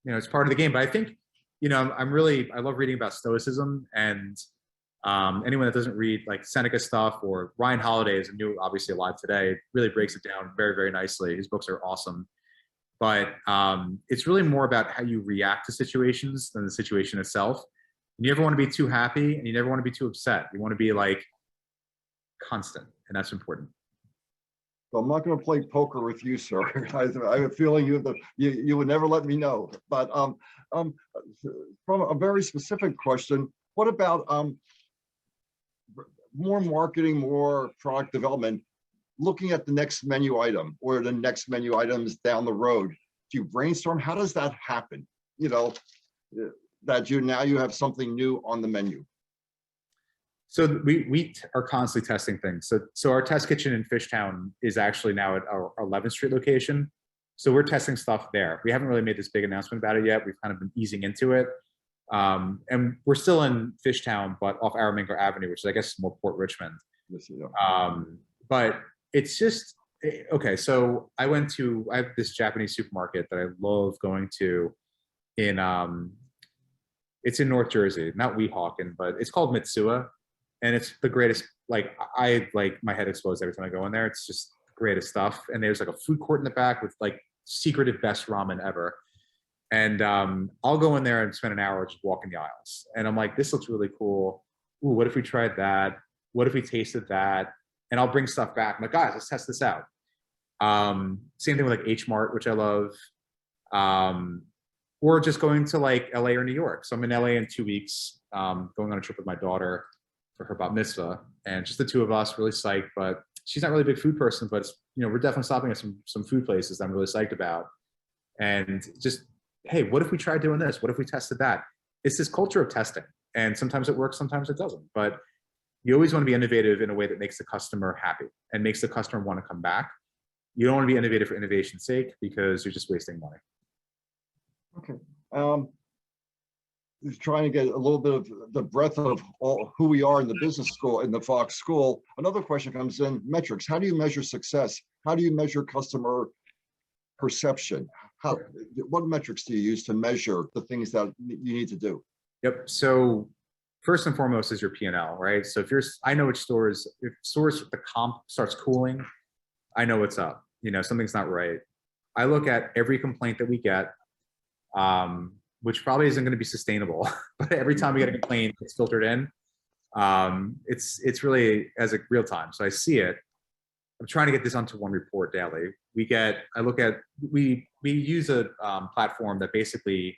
It's part of the game. But I think, I love reading about stoicism, and anyone that doesn't read Seneca stuff, or Ryan Holiday is obviously alive today, really breaks it down very, very nicely. His books are awesome. But it's really more about how you react to situations than the situation itself. You never want to be too happy, and you never want to be too upset. You want to be constant, and that's important. So I'm not going to play poker with you, sir. I have a feeling you would never let me know. But from a very specific question, what about more marketing, more product development? looking at the next menu item or the next menu items down the road, do you brainstorm? How does that happen? You know, that now you have something new on the menu. So we are constantly testing things. So our test kitchen in Fishtown is actually now at our 11th Street location. So we're testing stuff there. We haven't really made this big announcement about it yet. We've kind of been easing into it. And we're still in Fishtown, but off Aramingo Avenue, which is, I guess, more Port Richmond. But it's just, okay, so I have this Japanese supermarket that I love going to it's in North Jersey, not Weehawken, but it's called Mitsuya. And it's the greatest, like, I like my head explodes every time I go in there. It's just the greatest stuff. And there's like a food court in the back with like secretive best ramen ever. And I'll go in there and spend an hour just walking the aisles. And I'm like, this looks really cool. Ooh, what if we tried that? What if we tasted that? And I'll bring stuff back. I'm like, guys, let's test this out. Same thing with like H Mart, which I love. Or just going to like LA or New York. So I'm in LA in 2 weeks, going on a trip with my daughter for her bat mitzvah, and just the two of us, really psyched. But she's not really a big food person, but it's, you know, we're definitely stopping at some food places that I'm really psyched about. And just, hey, what if we tried doing this? What if we tested that? It's this culture of testing, and sometimes it works, sometimes it doesn't. But you always want to be innovative in a way that makes the customer happy and makes the customer want to come back. You don't want to be innovative for innovation's sake, because you're just wasting money. Okay. Just trying to get a little bit of the breadth of who we are in the business school, in the Fox school. Another question comes in: metrics. How do you measure success? How do you measure customer perception? What metrics do you use to measure the things that you need to do? Yep. So first and foremost is your P&L, right? So I know which stores, if stores, the comp starts cooling, I know what's up. You know, something's not right. I look at every complaint that we get, which probably isn't going to be sustainable, but every time we get a complaint, it's filtered in. It's really as a real time. So I see it. I'm trying to get this onto one report daily. We use a platform that basically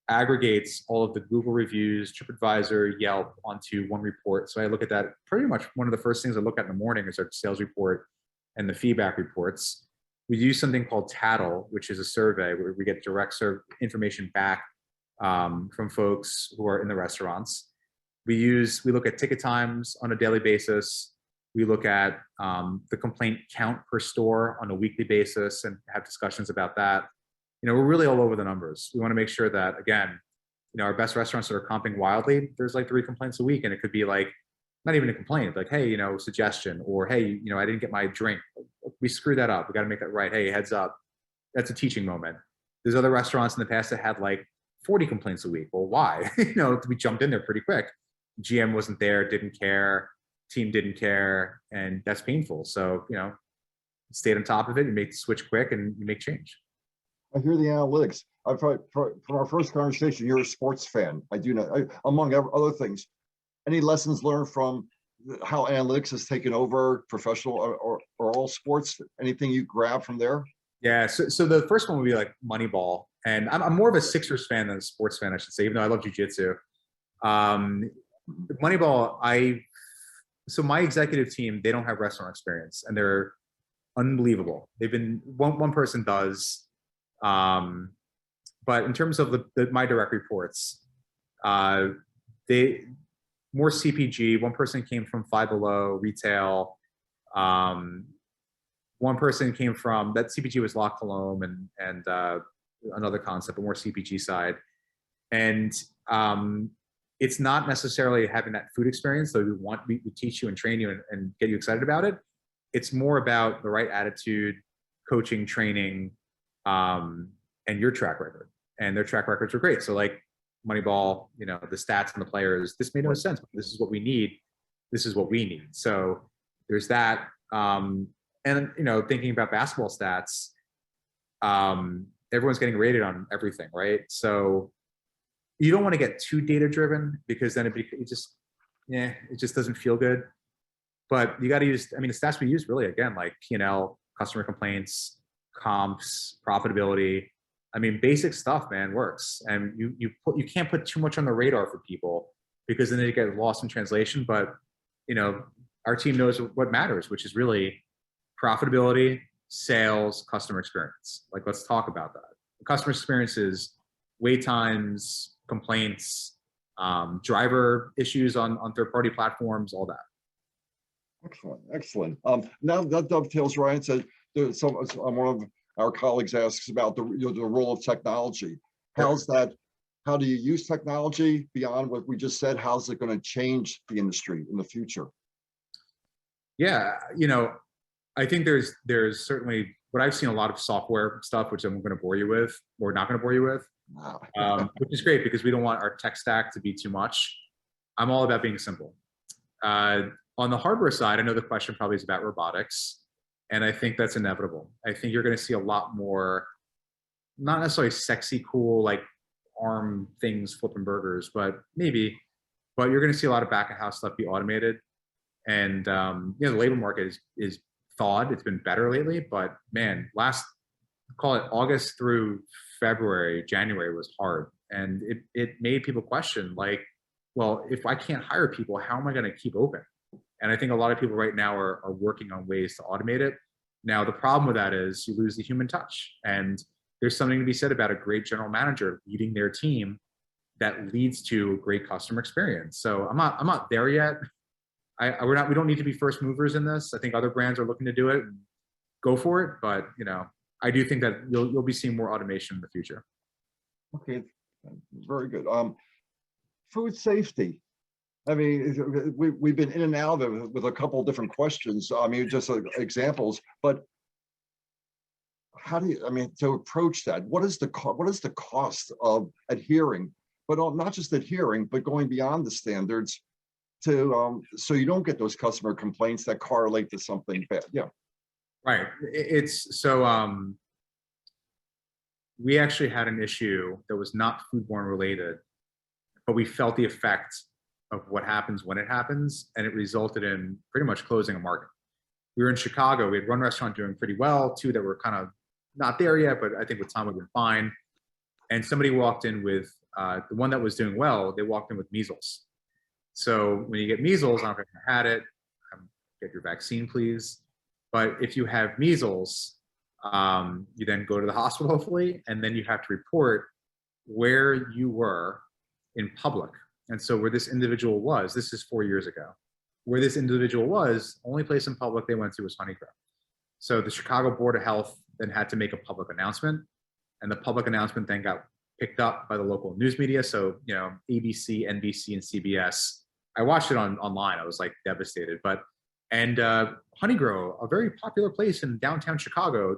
aggregates all of the Google reviews, TripAdvisor, Yelp onto one report. So I look at that. Pretty much one of the first things I look at in the morning is our sales report and the feedback reports. We use something called Tattle, which is a survey where we get direct information back from folks who are in the restaurants. We look at ticket times on a daily basis. We look at the complaint count per store on a weekly basis and have discussions about that. You know, we're really all over the numbers. We want to make sure that, again, you know, our best restaurants that are comping wildly, there's like 3 complaints a week, and it could be like, not even a complaint, like, hey, you know, suggestion, or hey, you know, I didn't get my drink. We screwed that up. We got to make that right. Hey, heads up. That's a teaching moment. There's other restaurants in the past that had like 40 complaints a week. Well, why? You know, we jumped in there pretty quick. GM wasn't there, didn't care, team didn't care, and that's painful. So, you know, stayed on top of it, you make the switch quick, and you make change. I hear the analytics. From our first conversation, you're a sports fan. I do know, among other things. Any lessons learned from how analytics has taken over professional or all sports? Anything you grab from there? Yeah, so the first one would be like Moneyball. And I'm more of a Sixers fan than a sports fan, I should say, even though I love jiu-jitsu. Moneyball, so my executive team, they don't have restaurant experience, and they're unbelievable. They've been, one person does, but in terms of my direct reports, more CPG. One person came from Five Below retail. One person came from, that CPG was La Colombe and another concept, but more CPG side. And it's not necessarily having that food experience, though we teach you and train you and get you excited about it. It's more about the right attitude, coaching, training, and your track record. And their track records are great. So like Moneyball, you know, the stats and the players, this made no sense. This is what we need. This is what we need. So there's that. And, you know, thinking about basketball stats, everyone's getting rated on everything, right? So you don't want to get too data driven, because then it just doesn't feel good. But you got to use, I mean, the stats we use really, again, like P&L, customer complaints, comps, profitability. I mean, basic stuff, man, works. And you can't put too much on the radar for people, because then they get lost in translation. But, you know, our team knows what matters, which is really profitability, sales, customer experience. Like, let's talk about that. The customer experience is wait times, complaints, driver issues on third-party platforms, all that. Excellent, excellent. Now that dovetails right into one of our colleagues asks about the role of technology. How's that? How do you use technology beyond what we just said? How's it going to change the industry in the future? Yeah, I think there's certainly what I've seen a lot of software stuff, which I'm going to bore you with, or not going to bore you with, which is great because we don't want our tech stack to be too much. I'm all about being simple. On the hardware side, I know the question probably is about robotics, and I think that's inevitable. I think you're going to see a lot more, not necessarily sexy, cool, like arm things flipping burgers, but maybe, but you're going to see a lot of back of house stuff be automated. And the labor market is thawed. It's been better lately, but man, call it August through February, January was hard. And it made people question, like, well, if I can't hire people, how am I going to keep open? And I think a lot of people right now are working on ways to automate it. Now, the problem with that is you lose the human touch. And there's something to be said about a great general manager leading their team that leads to a great customer experience. So I'm not there yet. We don't need to be first movers in this. I think other brands are looking to do it. Go for it. But I do think that you'll be seeing more automation in the future. Okay, very good. Food safety. I mean, we've been in and out of it with a couple of different questions. I mean, just like examples, but how do you, I mean, to approach that, what is the cost of adhering, but not just adhering, but going beyond the standards to, so you don't get those customer complaints that correlate to something bad? Yeah. Right. It's so, we actually had an issue that was not foodborne related, but we felt the effect of what happens when it happens, and it resulted in pretty much closing a market. We were in Chicago. We had one restaurant doing pretty well, two that were kind of not there yet, but I think with time we've been fine. And somebody walked in with, the one that was doing well, they walked in with measles. So when you get measles, I don't know if you had it, get your vaccine, please. But if you have measles, you then go to the hospital, hopefully, and then you have to report where you were in public. And so where this individual was, this is 4 years ago, where this individual was, only place in public they went to was Honeygrow. So the Chicago Board of Health then had to make a public announcement, and the public announcement then got picked up by the local news media. So, ABC, NBC, and CBS. I watched it online. I was like devastated. And Honeygrow, a very popular place in downtown Chicago,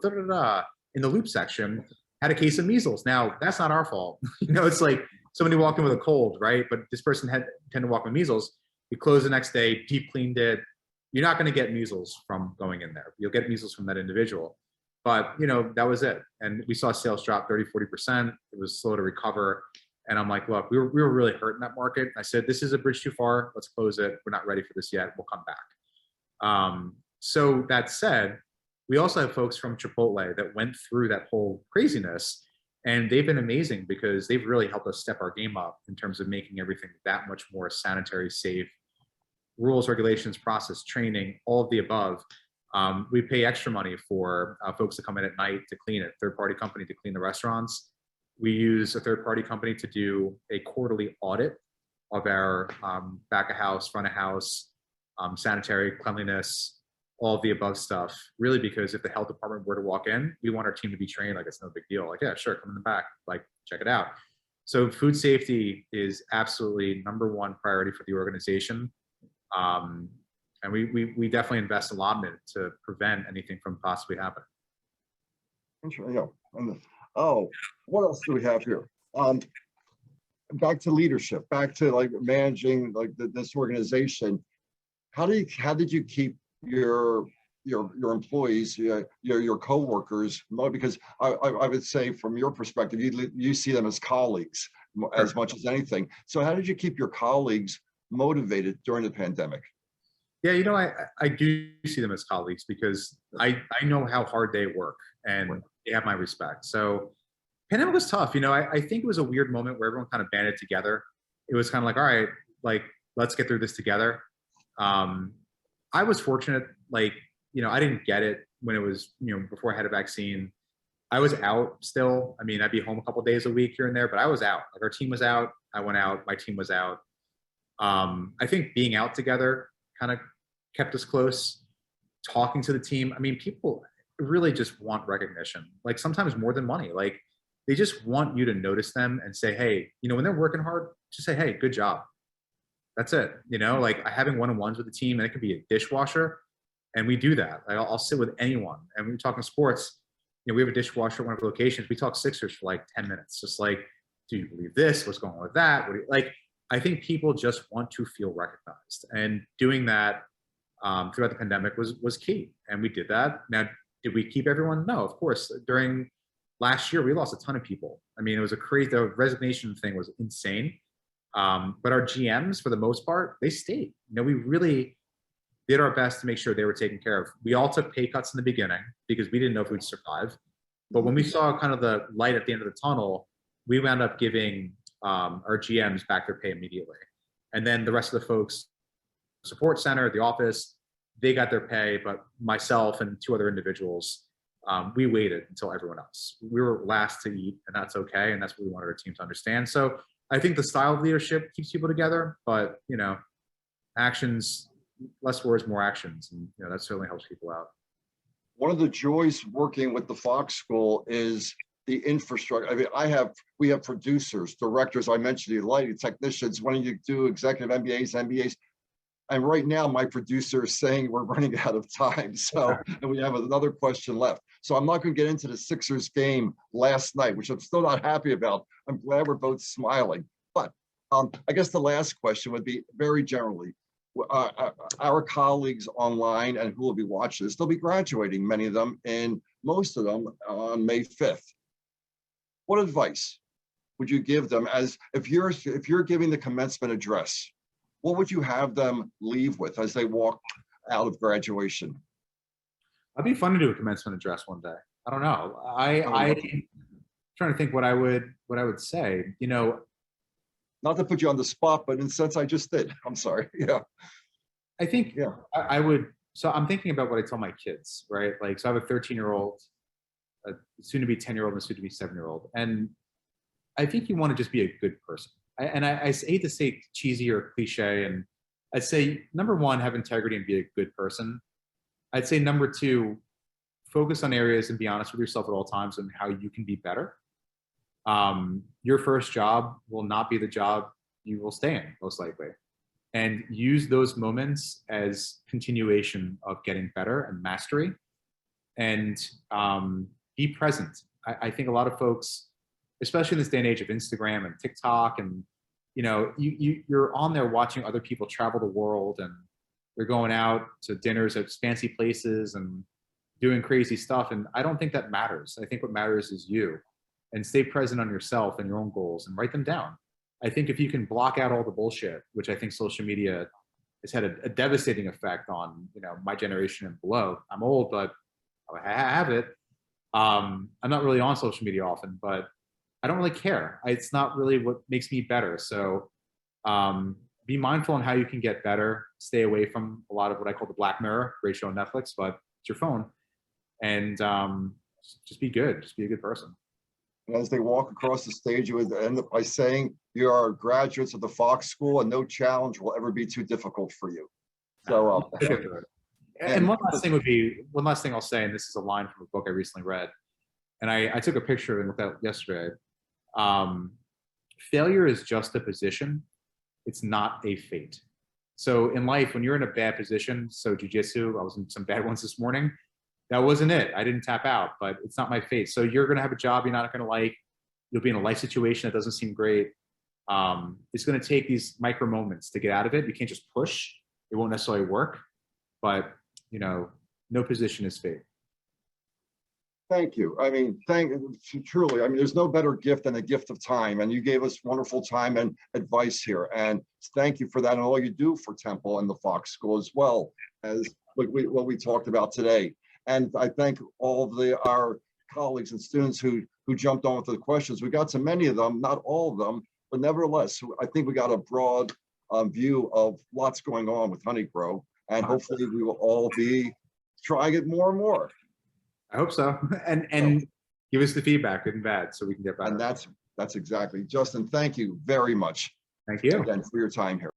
in the Loop section, had a case of measles. Now, that's not our fault. It's like somebody walked in with a cold, right? But this person tended to walk with measles. We closed the next day, deep cleaned it. You're not going to get measles from going in there. You'll get measles from that individual. But, that was it. And we saw sales drop 30, 40%. It was slow to recover. And I'm like, look, we were really hurt in that market. I said, this is a bridge too far. Let's close it. We're not ready for this yet. We'll come back. So that said, we also have folks from Chipotle that went through that whole craziness, and they've been amazing because they've really helped us step our game up in terms of making everything that much more sanitary, safe, rules, regulations, process, training, all of the above. We pay extra money for folks to come in at night to clean it, third-party company to clean the restaurants. We use a third-party company to do a quarterly audit of our back of house, front of house, sanitary, cleanliness, all of the above stuff, really, because if the health department were to walk in, we want our team to be trained like it's no big deal. Like, yeah, sure, come in the back, like, check it out. So food safety is absolutely #1 priority for the organization. And we definitely invest a lot in it to prevent anything from possibly happening. Interesting. Yeah. And what else do we have here? Back to leadership, back to like managing like this organization. How did you keep your employees, your coworkers? Because I would say from your perspective, you see them as colleagues as much as anything. So how did you keep your colleagues motivated during the pandemic? Yeah, I do see them as colleagues because I know how hard they work, and they have my respect. So pandemic was tough. I think it was a weird moment where everyone kind of banded together. It was kind of like, all right, like, let's get through this together. I was fortunate, like, I didn't get it when it was, before I had a vaccine, I was out still. I mean, I'd be home a couple days a week here and there, but I was out. Like our team was out. I went out. My team was out. I think being out together kind of kept us close. Talking to the team. I mean, people really just want recognition. Like sometimes more than money. Like they just want you to notice them and say, hey, when they're working hard, just say, hey, good job. That's it. Like having one-on-ones with the team, and it could be a dishwasher. And we do that. Like I'll sit with anyone. And when we talk in sports, we have a dishwasher at one of our locations. We talk Sixers for like 10 minutes. Just like, do you believe this? What's going on with that? I think people just want to feel recognized. And doing that throughout the pandemic was key. And we did that. Now, did we keep everyone? No, of course. During last year, we lost a ton of people. I mean, it was the resignation thing was insane. But our GMs, for the most part, they stayed. We really did our best to make sure they were taken care of. We all took pay cuts in the beginning because we didn't know if we'd survive. But when we saw kind of the light at the end of the tunnel, we wound up giving our GMs back their pay immediately. And then the rest of the folks, support center, the office, they got their pay, but myself and two other individuals, we waited until everyone else. We were last to eat, and that's okay. And that's what we wanted our team to understand. So I think the style of leadership keeps people together, but actions, less words, more actions. And that certainly helps people out. One of the joys working with the Fox School is the infrastructure. I mean, we have producers, directors, I mentioned the lighting technicians, when you do executive MBAs, and right now my producer is saying we're running out of time. So, and we have another question left. So I'm not going to get into the Sixers game last night, which I'm still not happy about. I'm glad we're both smiling. But I guess the last question would be very generally, our colleagues online and who will be watching this, they'll be graduating, many of them, and most of them on May 5th. What advice would you give them as if you're giving the commencement address? What would you have them leave with as they walk out of graduation? It'd be fun to do a commencement address one day. I don't know. I'm trying to think what I would say. Not to put you on the spot, but in a sense I just did. I'm sorry. Yeah. I think I would. So I'm thinking about what I tell my kids, right? Like, so I have a 13-year-old, a soon to be 10-year-old, and a soon to be 7-year-old. And I think you want to just be a good person. I hate to say cheesy or cliche, and I'd say number one, have integrity and be a good person. I'd say number two, focus on areas and be honest with yourself at all times on how you can be better. Your first job will not be the job you will stay in, most likely. And use those moments as continuation of getting better and mastery. And be present. I think a lot of folks, especially in this day and age of Instagram and TikTok, and you're on there watching other people travel the world, and they're going out to dinners at fancy places and doing crazy stuff. And I don't think that matters. I think what matters is you, and stay present on yourself and your own goals and write them down. I think if you can block out all the bullshit, which I think social media has had a devastating effect on, my generation and below. I'm old, but I have it. I'm not really on social media often, but I don't really care. It's not really what makes me better. So be mindful on how you can get better. Stay away from a lot of what I call the black mirror, great show on Netflix, but it's your phone. And just be good. Just be a good person. And as they walk across the stage, you would end up by saying, you are graduates of the Fox School and no challenge will ever be too difficult for you. So, and one last thing I'll say, and this is a line from a book I recently read, and I took a picture of it with that yesterday. Failure is just a position. It's not a fate. So in life, when you're in a bad position, so jujitsu, I was in some bad ones this morning. That wasn't it. I didn't tap out, but it's not my fate. So you're going to have a job you're not going to like. You'll be in a life situation that doesn't seem great. It's going to take these micro moments to get out of it. You can't just push. It won't necessarily work, but no position is fate. Thank you. I mean, truly, I mean, there's no better gift than a gift of time. And you gave us wonderful time and advice here. And thank you for that and all you do for Temple and the Fox School, as well as what we talked about today. And I thank all of our colleagues and students who jumped on with the questions. We got to many of them, not all of them, but nevertheless, I think we got a broad view of what's going on with Honeygrow. And hopefully we will all be trying it more and more. I hope so. And give us the feedback, good and bad, so we can get better. And that's exactly. Justin, thank you very much Thank you. again for your time here.